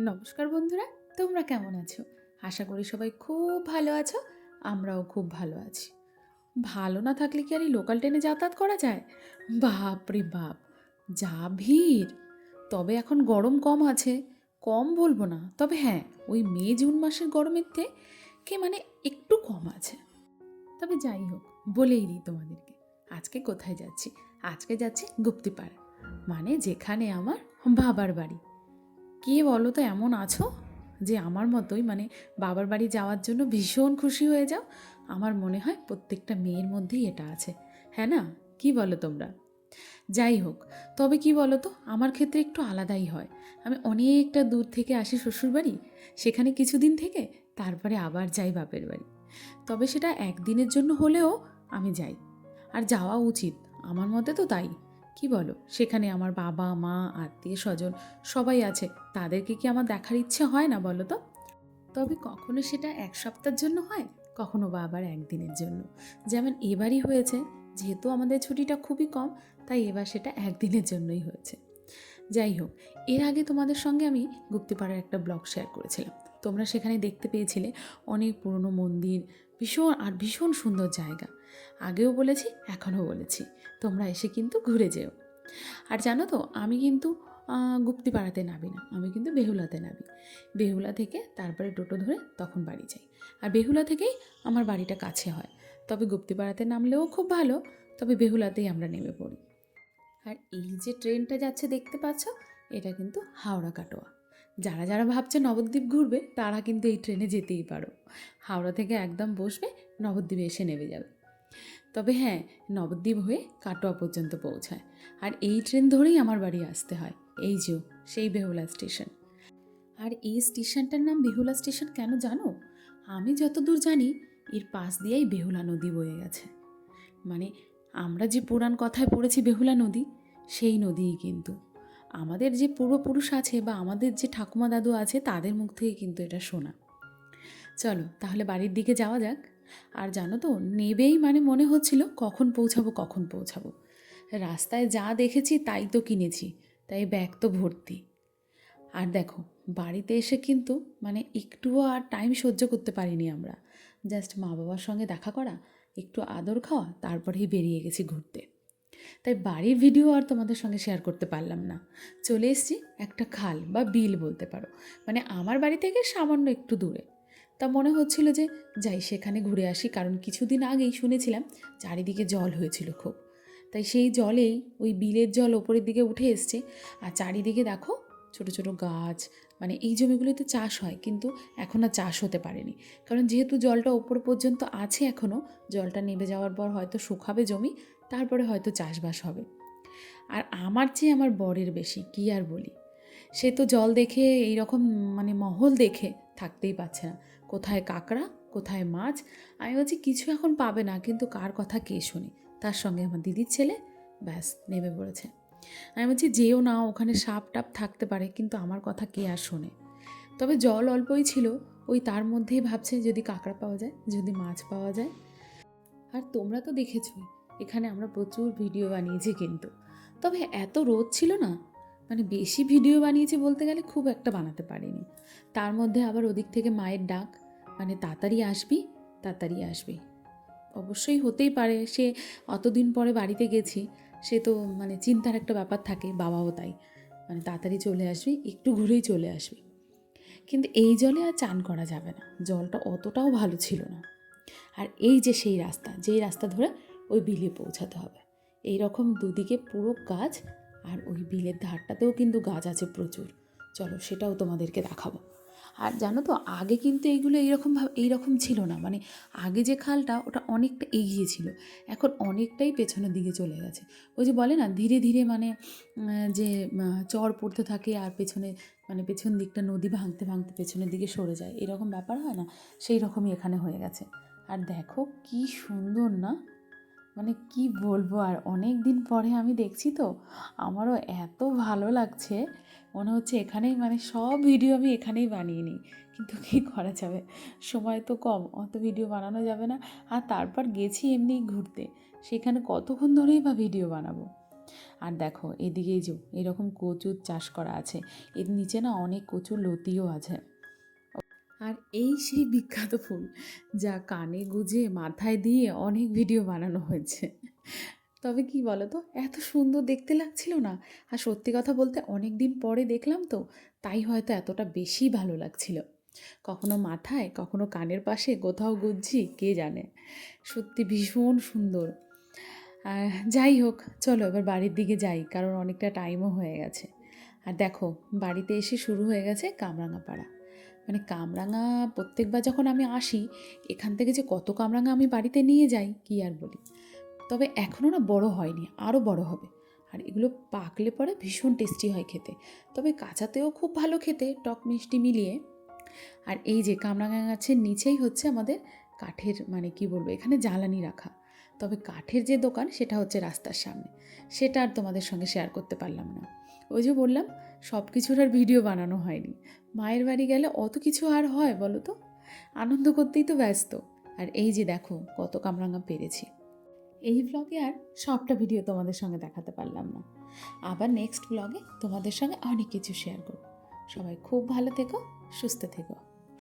নমস্কার বন্ধুরা, তোমরা কেমন আছো? আশা করি সবাই খুব ভালো আছো। আমরাও খুব ভালো আছি। ভালো না থাকলে কি আর এই লোকাল ট্রেনে যাতায়াত করা যায়? বাপ রে বাপ, যা ভিড়! তবে এখন গরম কম আছে, কম বলবো না, তবে হ্যাঁ, ওই মে জুন মাসের গরমের থেকে মানে একটু কম আছে। তবে যাই হোক, বলেই দিই তোমাদেরকে, আজকে কোথায় যাচ্ছি। আজকে যাচ্ছি গুপ্তিপাড়া, মানে যেখানে আমার বাবার বাড়ি। কে বলো তো এমন আছো যে আমার মতোই মানে বাবার বাড়ি যাওয়ার জন্য ভীষণ খুশি হয়ে যাও? আমার মনে হয় প্রত্যেকটা মেয়ের মধ্যেই এটা আছে, হ্যাঁ না? কি বলো তোমরা? যাই হোক, তবে কি বলো তো, আমার ক্ষেত্রে একটু আলাদাই হয়। আমি অনেকটা দূর থেকে আসি শ্বশুরবাড়ি, সেখানে কিছুদিন থেকে তারপরে আবার যাই বাপের বাড়ি। তবে সেটা একদিনের জন্য হলেও আমি যাই, আর যাওয়া উচিত, আমার মতে তো তাই। কি বলো? সেখানে আমার বাবা মা আত্মীয় স্বজন সবাই আছে, তাদেরকে কি আমার দেখার ইচ্ছে হয় না বলো তো? তবে কখনো সেটা এক সপ্তাহের জন্য হয়, কখনো বা আবার একদিনের জন্য। যেমন এবারই হয়েছে, যেহেতু আমাদের ছুটিটা খুবই কম, তাই এবার সেটা একদিনের জন্যই হয়েছে। যাই হোক, এর আগে তোমাদের সঙ্গে আমি গুপ্তিপাড়ার একটা ব্লগ শেয়ার করেছিলাম। তোমরা সেখানে দেখতে পেয়েছিলে অনেক পুরনো মন্দির, ভীষণ সুন্দর জায়গা। আগেও বলেছি, এখনও বলেছি, তোমরা এসে কিন্তু ঘুরে যেও। আর জানো তো, আমি কিন্তু গুপ্তিপাড়াতে নামি না, আমি কিন্তু বেহুলাতে নামি। বেহুলা থেকে তারপরে টোটো ধরে তখন বাড়ি যাই। আর বেহুলা থেকেই আমার বাড়িটা কাছে হয়। তবে গুপ্তিপাড়াতে নামলেও খুব ভালো, তবে বেহুলাতেই আমরা নেমে পড়ি। আর এই যে ট্রেনটা যাচ্ছে দেখতে পাচ্ছ, এটা কিন্তু হাওড়া কাটোয়া। যারা যারা ভাবছে নবদ্বীপ ঘুরবে, তারা কিন্তু এই ট্রেনে যেতেই পারো। হাওড়া থেকে একদম বসবে, নবদ্বীপে এসে নেমে যাবে। তবে হ্যাঁ, নবদ্বীপ হয়ে কাটোয়া পর্যন্ত পৌঁছায়। আর এই ট্রেন ধরেই আমার বাড়ি আসতে হয়। এই যে সেই বেহুলা স্টেশন। আর এই স্টেশনটার নাম বেহুলা স্টেশন কেন জানো? আমি যতদূর জানি, এর পাশ দিয়েই বেহুলা নদী বয়ে গেছে। মানে আমরা যে পুরাণ কথায় পড়েছি বেহুলা নদী, সেই নদীই কিন্তু। আমাদের যে পূর্বপুরুষ আছে বা আমাদের যে ঠাকুমা দাদু আছে, তাদের মুখ থেকে কিন্তু এটা শোনা। চলো তাহলে বাড়ির দিকে যাওয়া যাক। আর জানো তো, নেবেই মানে মনে হচ্ছিল কখন পৌঁছাবো কখন পৌঁছাবো। রাস্তায় যা দেখেছি তাই তো কিনেছি, তাই ব্যাগ তো ভর্তি। আর দেখো, বাড়িতে এসে কিন্তু মানে একটুও আর টাইম সহ্য করতে পারিনি আমরা। জাস্ট মা বাবার সঙ্গে দেখা করা, একটু আদর খাওয়া, তারপরেই বেরিয়ে গেছি ঘুরতে। তাই বাড়ির ভিডিও আর তোমাদের সঙ্গে শেয়ার করতে পারলাম না। চলে এসেছি একটা খাল বা বিল বলতে পারো, মানে আমার বাড়ি থেকে সামান্য একটু দূরে। তা মনে হচ্ছিল যে যাই সেখানে ঘুরে আসি, কারণ কিছুদিন আগেই শুনেছিলাম চারিদিকে জল হয়েছিল খুব। তাই সেই জলেই ওই বিলের জল ওপরের দিকে উঠে এসছে। আর চারিদিকে দেখো ছোট ছোট গাছ, মানে এই জমিগুলোতে চাষ হয়, কিন্তু এখন আর চাষ হতে পারেনি। কারণ যেহেতু জলটা ওপর পর্যন্ত আছে এখনও, জলটা নেমে যাওয়ার পর হয়তো শুকাবে জমি, তারপরে হয়তো চাষবাস হবে। আর আমার চেয়ে আমার বরের বেশি, কী আর বলি। সে তো জল দেখে এই রকম মানে মহল দেখে থাকতেই পারছে না। কোথায় কাঁকড়া, কোথায় মাছ। আমি বলছি কিছু এখন পাবে না, কিন্তু কার কথা কে শুনি। তার সঙ্গে আমার দিদির ছেলে, ব্যাস নেমে পড়েছে। আমি বলছি যেও না, ওখানে সাপ টাপ থাকতে পারে, কিন্তু আমার কথা কে আর শোনে। তবে জল অল্পই ছিল, ওই তার মধ্যেই ভাবছে যদি কাঁকড়া পাওয়া যায়, যদি মাছ পাওয়া যায়। আর তোমরা তো দেখেছই, এখানে আমরা প্রচুর ভিডিও বানিয়েছি কিন্তু। তবে এত রোদ ছিল না, মানে বেশি ভিডিও বানিয়েছি বলতে গেলে খুব একটা বানাতে পারিনি। তার মধ্যে আবার ওদিক থেকে মায়ের ডাক, মানে তাড়াতাড়ি আসবি, তাড়াতাড়ি আসবি। অবশ্যই হতেই পারে, সে অতদিন পরে বাড়িতে গেছি, সে তো মানে চিন্তার একটা ব্যাপার থাকে, বাবাও তাই, মানে তাড়াতাড়ি চলে আসবি, একটু ঘুরেই চলে আসবি। কিন্তু এই জলে আর চান করা যাবে না, জলটা অতটাও ভালো ছিল না। আর এই যে সেই রাস্তা, যেই রাস্তা ধরে ওই বিলে পৌঁছাতে হবে, এই রকম দুদিকে পুরো গাছ। আর ওই বিলের ধারটাতেও কিন্তু গাছ আছে প্রচুর। চলো সেটাও তোমাদেরকে দেখাবো। আর জানো তো, আগে কিন্তু এইগুলো এইরকম ছিল না, মানে আগে যে খালটা ওটা অনেকটা এগিয়ে ছিল, এখন অনেকটাই পেছনের দিকে চলে গেছে। ওই যে বলে না ধীরে ধীরে মানে যে চর পড়তে থাকে, আর পেছনে মানে পেছন দিকটা নদী ভাঙতে ভাঙতে পেছনের দিকে সরে যায়, এরকম ব্যাপার হয় না, সেই রকমই এখানে হয়ে গেছে। আর দেখো কি সুন্দর না, মানে কি বলবো। আর অনেক দিন পরে আমি দেখছি তো, আমারও এত ভালো লাগছে, মনে হচ্ছে এখানেই মানে সব ভিডিও আমি এখানেই বানিয়ে নিই। কিন্তু কী করা যাবে, সময় তো কম, অত ভিডিও বানানো যাবে না। আর তারপর গেছি এমনি ঘুরতে, সেখানে কতক্ষণ ধরেই বা ভিডিও বানাবো। আর দেখো এদিকে এই যে এরকম কচুর চাষ করা আছে, এর নিচে না অনেক কচুর লতিও আছে। আর এই সেই বিখ্যাত ফুল যা কানে গুঁজে মাথায় দিয়ে অনেক ভিডিও বানানো হয়েছে। তবে কি বলো তো, এত সুন্দর দেখতে লাগছিল না, আর সত্যি কথা বলতে অনেক দিন পরে দেখলাম তো, তাই হয়তো এতটা বেশি ভালো লাগছিল। কখনো মাথায়, কখনো কানের পাশে কোথাও গুঁজছি, কে জানে। সত্যি ভীষণ সুন্দর। যাই হোক, চলো এবার বাড়ির দিকে যাই, কারণ অনেকটা টাইমও হয়ে গেছে। আর দেখো বাড়িতে এসে শুরু হয়ে গেছে কামরাঙা পাড়া। মানে কামরাঙা প্রত্যেকবার যখন আমি আসি, এখান থেকে যে কত কামরাঙা আমি বাড়িতে নিয়ে যাই কি আর বলি। তবে এখনও না বড় হয়নি, আরও বড় হবে। আর এগুলো পাকলে পরে ভীষণ টেস্টি হয় খেতে, তবে কাঁচাতেও খুব ভালো খেতে, টক মিষ্টি মিলিয়ে। আর এই যে কামরাঙা গাছের নিচেই হচ্ছে আমাদের কাঠের, মানে কি বলবো, এখানে জ্বালানি রাখা। তবে কাঠের যে দোকান সেটা হচ্ছে রাস্তার সামনে, সেটা আর তোমাদের সঙ্গে শেয়ার করতে পারলাম না। ওই যে বললাম, সব কিছুর আর ভিডিও বানানো হয়নি। মায়ের বাড়ি গেলে অত কিছু আর হয় বলো তো, আনন্দ করতেই তো ব্যস্ত। আর এই যে দেখো কত কামরাঙা পেরেছি। এই ব্লগে আর সবটা ভিডিও তোমাদের সঙ্গে দেখাতে পারলাম না, আবার নেক্সট ব্লগে তোমাদের সঙ্গে অনেক কিছু শেয়ার করব। সবাই খুব ভালো থেকো, সুস্থ থেকো।